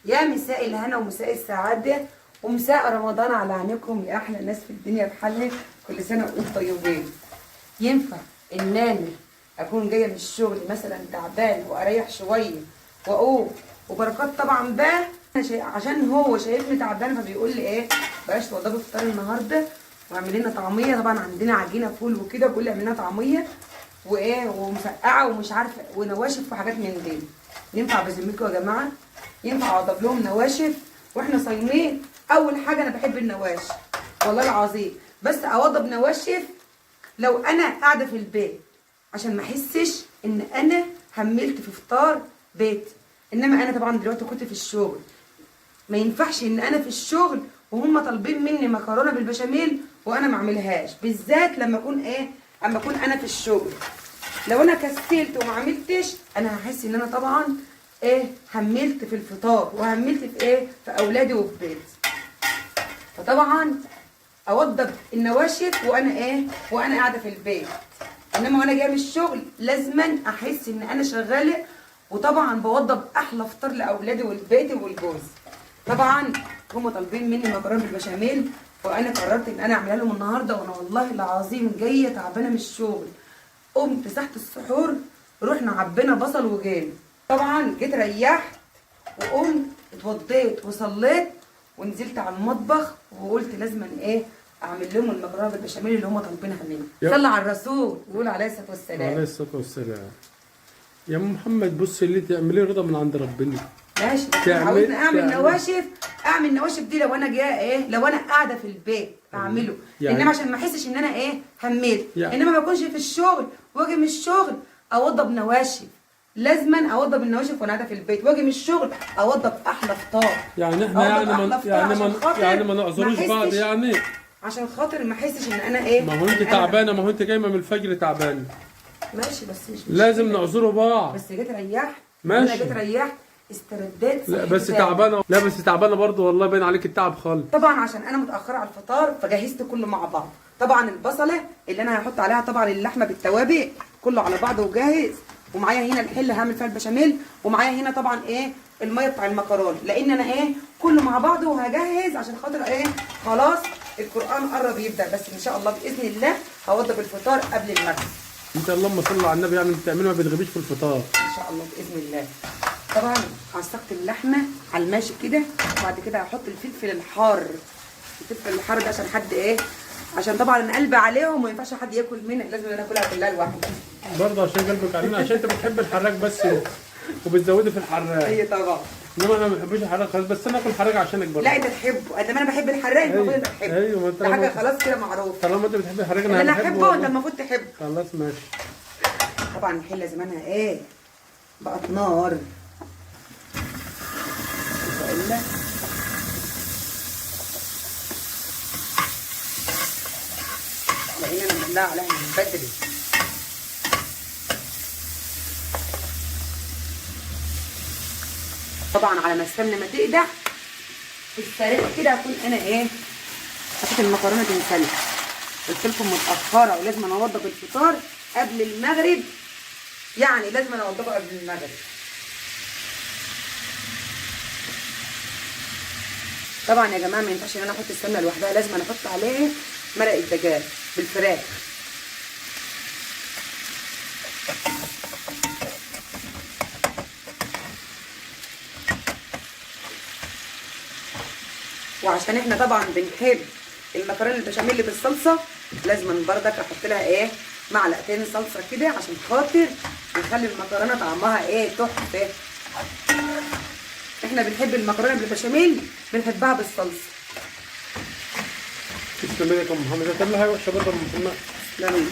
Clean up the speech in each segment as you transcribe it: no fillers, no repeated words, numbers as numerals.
يا مساء الهنا ومساء السعادة ومساء رمضان على عينكم يا أحلى ناس في الدنيا بحالها. كل سنة وأنتم طيبين. ينفع إن أنا أكون جاية من الشغل مثلا تعبان وأريح شوية وأقوم وبركات طبعا بقى عشان هو شايفني تعبانة فبيقول لي إيه بلاش توضبي فطار النهاردة واعملي لنا طعمية. طبعا عندنا عجينة فول وكده بيقول لي اعملي لنا طعمية وإيه ومسقعة ومش عارفة ونواشف وحاجات من دي. ينفع بذمتكم يا جماعة؟ ينفع اوضب لهم نواشف واحنا صايمين؟ اول حاجه انا بحب النواشف والله العظيم، بس اوضب نواشف لو انا قاعده في البيت عشان ما احسش ان انا هملت في فطار بيت. انما انا طبعا دلوقتي كنت في الشغل، ما ينفعش ان انا في الشغل وهم طالبين مني مكرونه بالبشاميل وانا ما اعملهاش، بالذات لما اكون اما اكون انا في الشغل. لو انا كسلت وما عملتش انا هحس ان انا طبعا هملت في الفطار وهملت في في اولادي وفي بيتي. فطبعا اوضب النواشف وانا قاعده في البيت. انما وانا جايه من الشغل لازما احس ان انا شغاله، وطبعا بوضب احلى فطار لاولادي ولبيتي ولجوزي. طبعا هم طالبين مني مكرونه بالبشاميل وانا قررت ان انا اعملها لهم النهارده، وانا والله العظيم جايه تعبانه من الشغل. قمت ساعه السحور رحنا عبينا بصل وجينا. طبعا جيت ريحت وقمت اتوضيت وصليت ونزلت على المطبخ وقلت لازما اعمل لهم المكرونه بالبشاميل اللي هم طالبينها مني. صلى على الرسول وقول عليه الصلاه والسلام. عليه الصلاه والسلام. يا ام محمد بصي اللي تعمليه رضا من عند ربنا. ماشي بس عاوزني اعمل نواشف دي لو انا جايه لو انا قاعده في البيت اعمله يعني. انما عشان ما احسش ان انا هميت يعني. انما ما اكونش في الشغل واجي من الشغل اوضب نواشف، لازما اوضب النواشف وانا قاعده في البيت، واجي من الشغل اوضب احلى فطار. يعني احنا يعني ما نعذروش بعض يعني، عشان خاطر ما احسش ان انا ما هو انت تعبانه، ما هو انت جايه من الفجر تعبانه. ماشي بس مش لازم نعذره بعض. بس جيت ريحت. ماشي انا جيت ريحت استرديت. لا بس تعبانه، لا بس تعبانه برضه والله باين عليك التعب خالص. طبعا عشان انا متاخره على الفطار فجهزت كله مع بعض. طبعا البصله اللي انا هحط عليها طبعا اللحمه بالتوابل كله على بعضه وجاهز، ومعايا هنا الحله هعمل فيها البشاميل، ومعايا هنا طبعا الميه بتاع المكرونه، لان انا كله مع بعضه وهجهز عشان خاطر خلاص القران قرب يبدا. بس ان شاء الله باذن الله هوضب الفطار قبل المغرب. انت اللهم صل على النبي يعني بتعملوا ما بتغيبيش في الفطار ان شاء الله باذن الله. طبعا عصقت اللحمه على الماشي كده، وبعد كده هحط الفلفل الحار. الفلفل الحار ده عشان حد عشان طبعا انا قلبي عليهم وما ينفعش حد ياكل منها، لازم انا اكلها كلها لوحدي. برضه عشان قلبك علينا، عشان انت بتحب الحراق بس وبتزودي في الحراق. هي طبعا. انما انا ما بحبش الحراق خالص، بس انا اكل حراق عشانك برضه. لا انت تحبه، انما انا بحب الحراق المفروض انت تحبه. ايوه ده حاجه خلاص كده معروف. طالما انت بتحب الحراق انا احبه وانت المفروض تحبه. خلاص ماشي. طبعا الحله زمانها بقت نار. والا لان انا مولعه عليها من بدري. طبعا على ما السمنه ما تقدح في السريع كده اكون انا حطيت المكرونه تنسلق. قلت لكم متاخره ولازم اوضب الفطار قبل المغرب، يعني لازم اوضبه قبل المغرب. طبعا يا جماعه ما ينفعش ان انا احط السمنه لوحدها، لازم انا احط عليه مرق الدجاج بالفراخ. وعشان احنا طبعا بنحب المكرونه البشاميل بالصلصه لازم بردك احط لها معلقتين صلصه كده عشان خاطر نخلي المكرونه طعمها تحفه. احنا بنحب المكرونه بالبشاميل بنحبها بالصلصه. تسلمي لك يا ام محمد، هتعملي حاجه وحشه برضه يا ام محمد. تسلمي.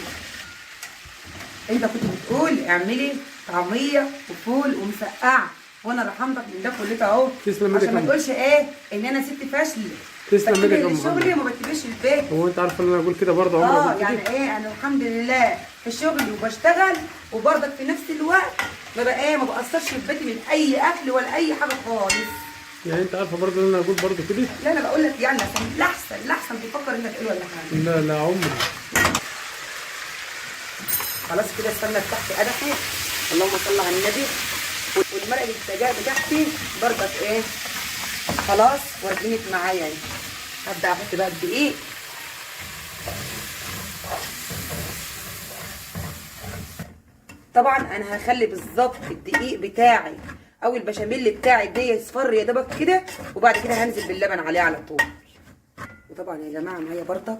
انت كنت بتقول اعملي طعميه وفول ومسقعه وانا رحمتك من ده كله اهو. تسلمي لك عشان ما تقولش ان انا ست فاشله. تسلمي لك يا ام محمد. شغلي وما بتجيبش البيت. هو انت عارفه ان انا بقول كده برضه عمري يعني انا الحمد لله في شغلي وبشتغل وبرضك في نفس الوقت ما بقصرش في بيتي من اي اكل ولا اي حاجه خالص. يعني انت عارفه برضه ان انا بقول برضه كده؟ لا انا بقول لك يعني عشان الاحسن تفكر انك تقول ولا حاجه. لا لا عمري. خلاص كده السمنه بتاعتي قدحت، اللهم صل على النبي. والمرق الدجاج بتاعتي برضك خلاص ورقينت معايا اهي. هبدا احط بقى الدقيق. طبعا انا هخلي بالظبط الدقيق بتاعي او البشاميل بتاعي ده يصفر يا دوبك كده، وبعد كده هنزل باللبن عليه على طول. وطبعا يا جماعه معايا برضك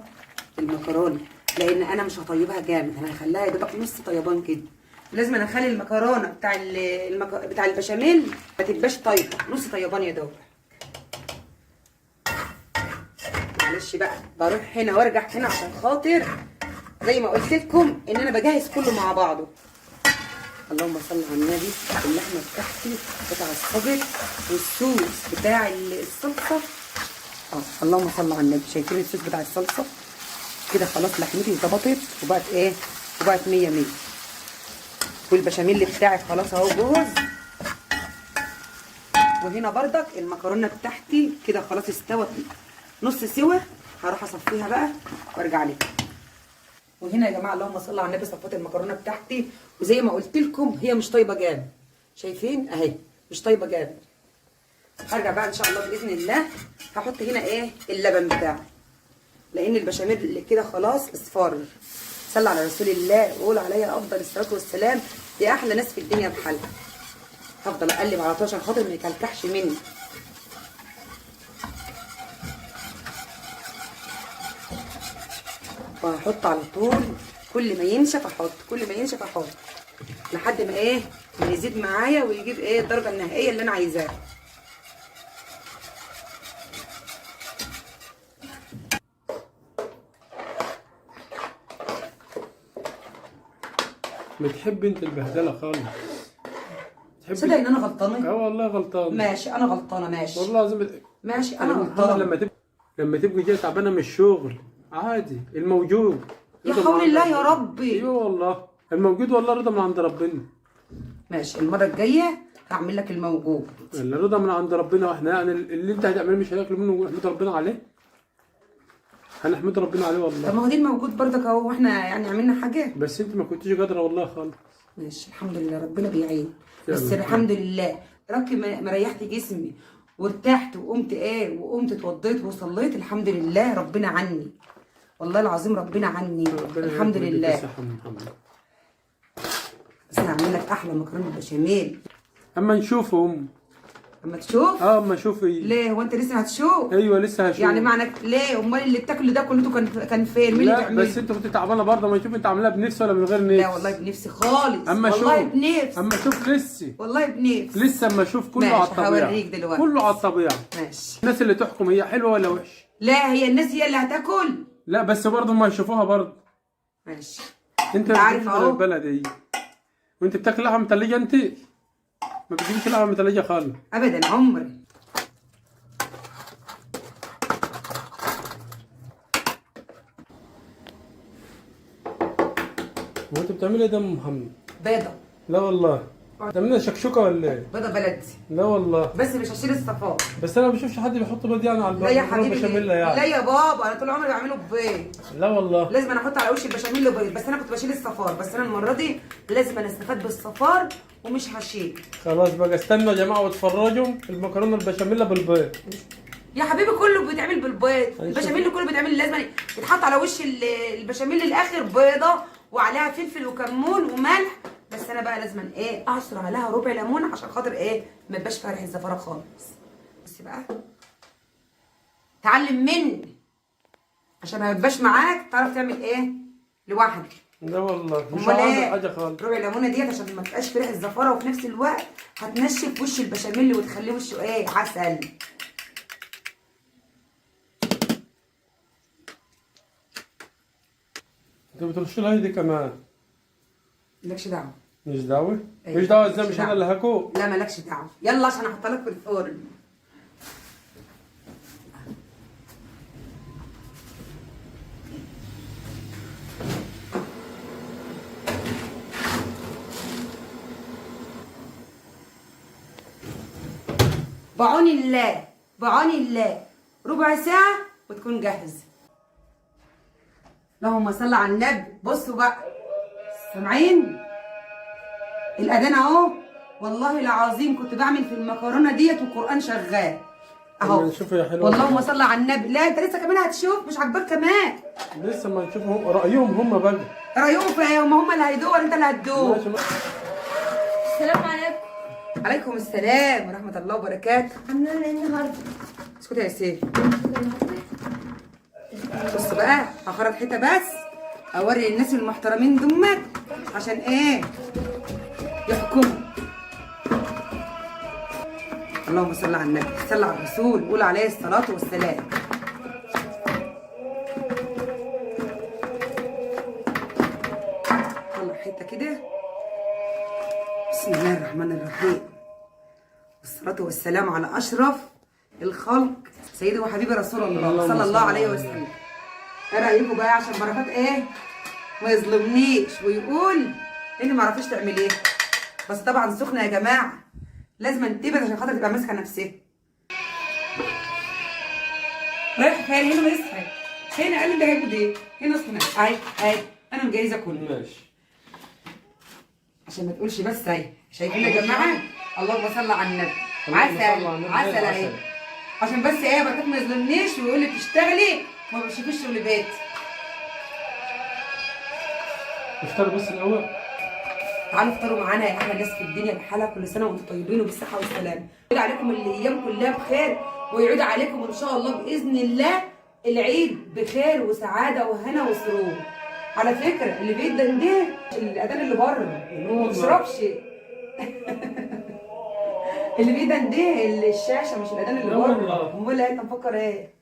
المكرونه، لان انا مش هطيبها جامد، انا هخليها يا دوبك نص طيبان كده. لازم انا اخلي المكرونه بتاع البشاميل ما تبقاش طيبه، نص طيبان يا دوبك. معلش بقى بروح هنا وارجع هنا عشان خاطر زي ما قلت لكم ان انا بجهز كله مع بعضه. اللهم صل على النبي. اللحمه بتاعتي اتعصبت والصوص بتاع الصلصه اللهم صل على النبي. شايفين الصوص بتاع الصلصه كده؟ خلاص لحمتي ظبطت وبقت ايه، وبقت 100 100. والبشاميل بتاعي خلاص اهو جوز. وهنا بردك المكرونه بتاعتي كده خلاص استوت نص سوا. هروح اصفيها بقى وارجع لكم. وهنا يا جماعه اللهم صل على النبي صفيت المكرونه بتاعتي، وزي ما قلت لكم هي مش طيبه جامد. شايفين اهي مش طيبه جامد. هرجع بقى ان شاء الله باذن الله. هحط هنا ايه اللبن بتاعي، لان البشاميل اللي كده خلاص اصفر. صلى على رسول الله وقول عليا افضل الصلاه والسلام. دي احلى ناس في الدنيا بحالها. هفضل اقلب على طول عشان خاطر ما يكلكحش مني. وهحط على طول كل ما ينشف احط، كل ما ينشف احط لحد ما ايه ما يزيد معايا ويجيب ايه الدرجه النهائيه اللي انا عايزاها. بتحب انت البهدله خالص. تصدق ان انا غلطانه؟ اه والله غلطان. ماشي انا غلطانه. ماشي والله لازم. ماشي انا غلطانه. لما تبقي جايه تعبانه من الشغل عادي، الموجود يا حول الله يا ربي. ايوه والله الموجود، والله رضا من عند ربنا. ماشي المره الجايه هعمل لك الموجود. الرضا من عند ربنا، واحنا يعني اللي انت هتعمله مش هياكلوا منه، ونحمد ربنا عليه. هنحمد ربنا عليه والله. طب ما هو دي الموجود برضك اهو، واحنا يعني عملنا حاجه. بس انت ما كنتيش قادره والله خالص. ماشي الحمد لله ربنا بيعين. بس الحمد لله راكي مريحت جسمي وارتحت وقمت ايه، وقمت اتوضيت وصليت. الحمد لله ربنا عني، والله العظيم ربنا عني. الحمد لله. بس انا هعمل لك احلى مكرونه بالبشاميل اما نشوفهم. اما تشوف؟ اما اشوف ايه؟ ليه هو انت لسه هتشوف؟ ايوه لسه هشوف. يعني معنى ليه؟ امال اللي بتاكله ده كله كان فين؟ مين اللي بيعمله؟ بس انت كنت تعبانه برضه. ما نشوف انت عاملاها بنفس ولا من غير نفس؟ لا والله بنفسي خالص. اما والله شوف. بنفس. اما اشوف لسه. والله بنفس. لسه اما اشوف كله على الطبيعه. ماشي هوريك دلوقتي. كله على الطبيعه. ماشي. الناس اللي تحكم هي حلوه ولا وحشه؟ لا هي الناس هي اللي هتاكل. لا بس برضه ما يشوفوها برضه. ماشي. انت عارف اهو البلد ايه؟ وانت بتاكل لحمه متلجه؟ انت ما بتجيبش لحمه متلجه خالص ابدا عمري. هو انت بتعمل ايه ده يا ام محمد؟ بيضه. لا والله. بتعملها شكشوكه ولا ايه؟ بيضه بلدي. لا والله. بس مش هشيل الصفار. بس انا ما بشوفش حد بيحط بيض يعني على لا يا المكرونه حبيبي. بشاميل يعني. لا يا بابا انا طول عمري بعمله ببيض. لا والله. لازم انا احط على وش البشاميل بيض، بس انا كنت بشيل الصفار، بس انا المره دي لازم انا استفاد بالصفار ومش هشيل. خلاص بقى استنوا يا جماعه واتفرجوا المكرونه البشاميل بالبيض. يا حبيبي كله بيتعمل بالبيض. البشاميل كله بيتعمل لازم يتحط على وش البشاميل الاخر بيضه وعليها فلفل وكمون وملح. بس انا بقى لازم ايه اعصر عليها ربع ليمون عشان خاطر ايه ما يبقاش فيها ريحه زفاره خالص. بس بقى اتعلم مني عشان ما يبقاش معاك تعرف تعمل ايه لوحدك. لا والله مش امال عايز ايه حاجه خالص. ربع ليمونه ديت عشان ما تبقاش في ريحه زفاره، وفي نفس الوقت هتنشف وش البشاميل وتخليه وشه ايه عسل. انت بترش لها دي كمان؟ مالكش دعوه. مش دعوه؟ أيوة. مش دعوه ازاي؟ مالكش مش انا اللي هاكل. لا مالكش دعوه. يلا عشان احط لك في الفرن. بعون الله بعون الله ربع ساعه وتكون جاهزه. اللهم صل على النبي. بصوا بقى سامعين الاذان اهو. والله العظيم كنت بعمل في المكرونه ديت والقران شغال. اهو نشوف يا حلوه. واللهم صل على النبي. لا انت لسه كمان هتشوف، مش عاجباك كمان. لسه ما نشوفهم رايهم هم بقى. رايهم في هم اللي هيدوق ولا انت اللي هتدوق؟ ماشي. السلام عليكم. عليكم السلام ورحمه الله وبركاته. عاملين ايه النهارده؟ اسكت يا سيف. بص بقى هخرج حته بس اوري الناس المحترمين دمك عشان ايه يحكموا. اللهم صل على النبي، صل على الرسول، قول عليه الصلاه والسلام. طلع حته كده. بسم الله الرحمن الرحيم، والصلاه والسلام على اشرف الخلق سيدي وحبيبي رسول الله صلى الله عليه وسلم. ايه رايكم بقى عشان بركات ايه ما يظلمنيش ويقول اني ما عرفتش تعمل ايه. بس طبعا سخنه يا جماعه، لازم انتبه عشان خاطر تبقى ماسكه نفسها. رايح فين؟ هنا ما يصحى. هنا قال لي انت جايبه ايه؟ هنا سخنه. اهي انا مجهزه كله. ماشي. عشان ما تقولش بس اهي. شايفين يا جماعه؟ اللهم صل على النبي. اللهم صل على عسل النبي. عسل اهي. عشان بس ايه بركات ما يظلمنيش ويقول لي بتشتغلي وما بتشوفيش شغل بيت. افطر بس الاول. تعالوا افطروا معانا يا احلى ناس في الدنيا بحالها. كل سنه وانتم طيبين وبالصحه والسلامه. يعود عليكم الايام كلها بخير، ويعود عليكم ان شاء الله باذن الله العيد بخير وسعاده وهنا وسرور. على فكره اللي بيدن ده الاذان اللي بره ما بيشربش. اللي بيدن ده الشاشه مش الاذان اللي بره. امال انت مفكر ايه؟